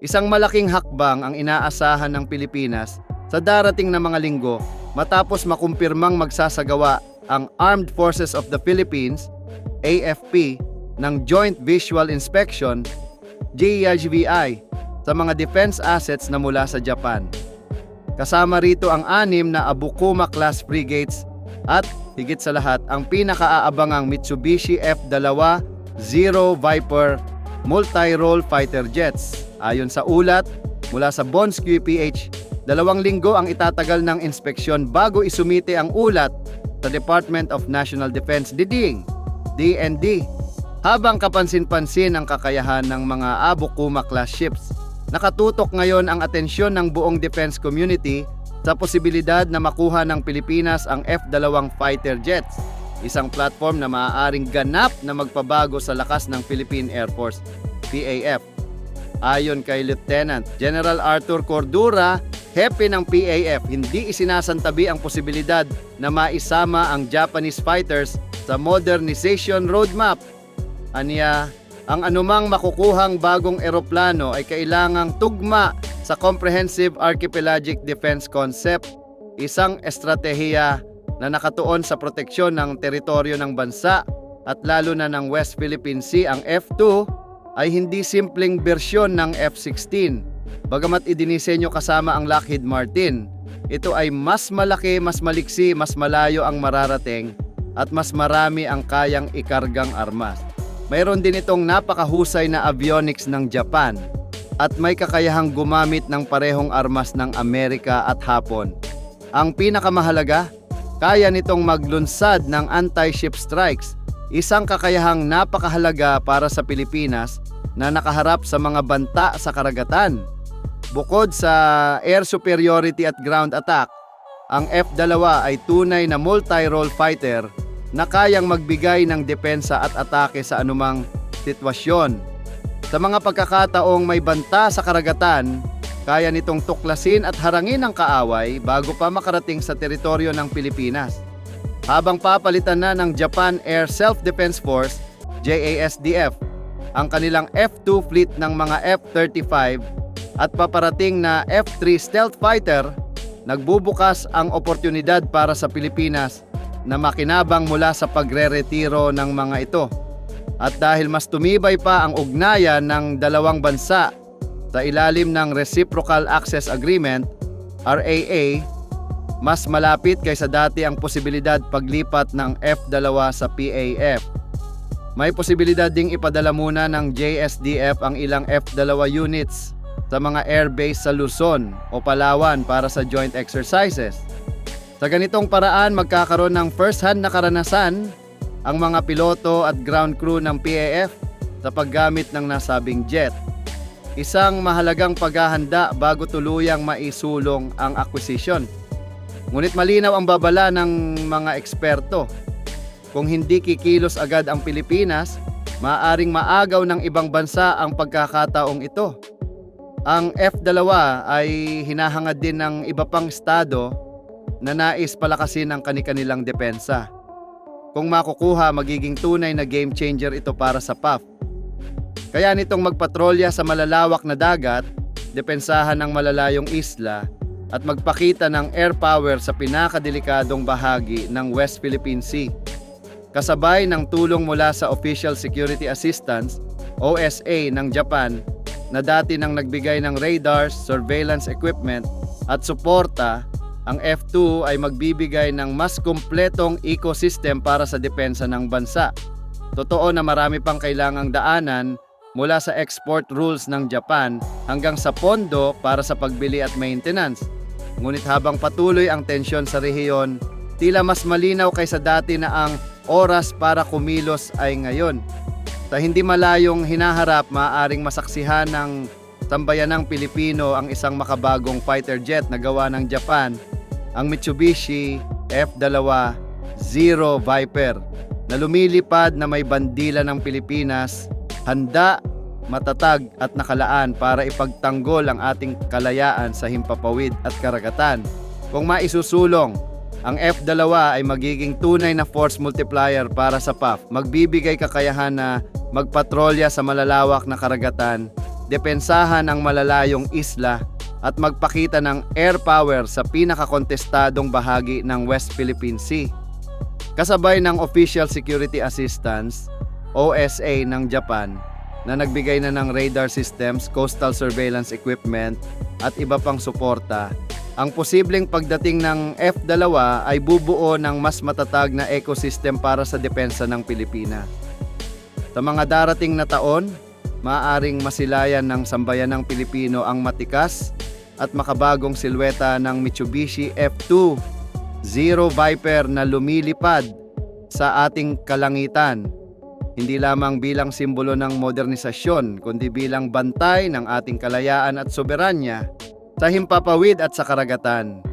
Isang malaking hakbang ang inaasahan ng Pilipinas sa darating na mga linggo matapos makumpirmang magsasagawa ang Armed Forces of the Philippines, AFP, ng Joint Visual Inspection, JVI, sa mga defense assets na mula sa Japan. Kasama rito ang 6 na Abukuma-class frigates at higit sa lahat ang pinakaaabangang Mitsubishi F-2 Zero Viper multi-role fighter jets. Ayon sa ulat mula sa Bonds QPH, 2 linggo ang itatagal ng inspeksyon bago isumite ang ulat sa Department of National Defense DND. Habang kapansin-pansin ang kakayahan ng mga Abukuma-class ships, nakatutok ngayon ang atensyon ng buong defense community sa posibilidad na makuha ng Pilipinas ang F-2 fighter jets, isang platform na maaaring ganap na magpabago sa lakas ng Philippine Air Force, PAF. Ayon kay Lieutenant General Arthur Cordura, hepe ng PAF, hindi isinasantabi ang posibilidad na maisama ang Japanese fighters sa modernization roadmap. Aniya, ang anumang makukuhang bagong eroplano ay kailangang tugma sa Comprehensive Archipelagic Defense Concept, isang estratehiya na nakatuon sa proteksyon ng teritoryo ng bansa at lalo na ng West Philippine Sea. Ang F-2 ay hindi simpleng bersyon ng F-16. Bagamat idinisenyo kasama ang Lockheed Martin, ito ay mas malaki, mas maliksi, mas malayo ang mararating at mas marami ang kayang ikargang armas. Mayroon din itong napakahusay na avionics ng Japan at may kakayahang gumamit ng parehong armas ng Amerika at Hapon. Ang pinakamahalaga, kaya nitong maglunsad ng anti-ship strikes, isang kakayahang napakahalaga para sa Pilipinas na nakaharap sa mga banta sa karagatan. Bukod sa air superiority at ground attack, ang F-2 ay tunay na multi-role fighter na kayang magbigay ng depensa at atake sa anumang sitwasyon. Sa mga pagkakataong may banta sa karagatan, kaya nitong tuklasin at harangin ang kaaway bago pa makarating sa teritoryo ng Pilipinas. Habang papalitan na ng Japan Air Self-Defense Force, JASDF, ang kanilang F-2 fleet ng mga F-35 at paparating na F-3 stealth fighter, nagbubukas ang oportunidad para sa Pilipinas na makinabang mula sa pagre-retiro ng mga ito. At dahil mas tumibay pa ang ugnayan ng dalawang bansa sa ilalim ng Reciprocal Access Agreement, RAA, mas malapit kaysa dati ang posibilidad paglipat ng F-2 sa PAF. May posibilidad ding ipadala muna ng JSDF ang ilang F-2 units sa mga airbase sa Luzon o Palawan para sa joint exercises. Sa ganitong paraan, magkakaroon ng first-hand na karanasan ang mga piloto at ground crew ng PAF sa paggamit ng nasabing jet. Isang mahalagang paghahanda bago tuluyang maisulong ang acquisition. Ngunit malinaw ang babala ng mga eksperto. Kung hindi kikilos agad ang Pilipinas, maaaring maagaw ng ibang bansa ang pagkakataong ito. Ang F-2 ay hinahangad din ng iba pang estado na nais palakasin ang kani-kanilang depensa. Kung makukuha, magiging tunay na game changer ito para sa PAF. Kaya nitong magpatrolya sa malalawak na dagat, depensahan ng malalayong isla, at magpakita ng air power sa pinakadelikadong bahagi ng West Philippine Sea. Kasabay ng tulong mula sa Official Security Assistance, OSA ng Japan, na dati nang nagbigay ng radars, surveillance equipment at suporta, ang F-2 ay magbibigay ng mas kumpletong ecosystem para sa depensa ng bansa. Totoo na marami pang kailangang daanan mula sa export rules ng Japan hanggang sa pondo para sa pagbili at maintenance. Ngunit habang patuloy ang tensyon sa rehiyon, tila mas malinaw kaysa dati na ang oras para kumilos ay ngayon. Sa hindi malayong hinaharap, maaaring masaksihan ng tambayanang Pilipino ang isang makabagong fighter jet na gawa ng Japan, ang Mitsubishi F-2 Zero Viper, na lumilipad na may bandila ng Pilipinas, handa, matatag at nakalaan para ipagtanggol ang ating kalayaan sa himpapawid at karagatan. Kung maisusulong, ang F-2 ay magiging tunay na force multiplier para sa PAF. Magbibigay kakayahan na magpatrolya sa malalawak na karagatan depensahan ang malalayong isla at magpakita ng air power sa pinakakontestadong bahagi ng West Philippine Sea. Kasabay ng Official Security Assistance, OSA ng Japan, na nagbigay na ng radar systems, coastal surveillance equipment at iba pang suporta, ang posibleng pagdating ng F-2 ay bubuo ng mas matatag na ecosystem para sa depensa ng Pilipinas. Sa mga darating na taon, maaaring masilayan ng sambayanang Pilipino ang matikas at makabagong silweta ng Mitsubishi F2 Zero Viper na lumilipad sa ating kalangitan, hindi lamang bilang simbolo ng modernisasyon, kundi bilang bantay ng ating kalayaan at soberanya sa himpapawid at sa karagatan.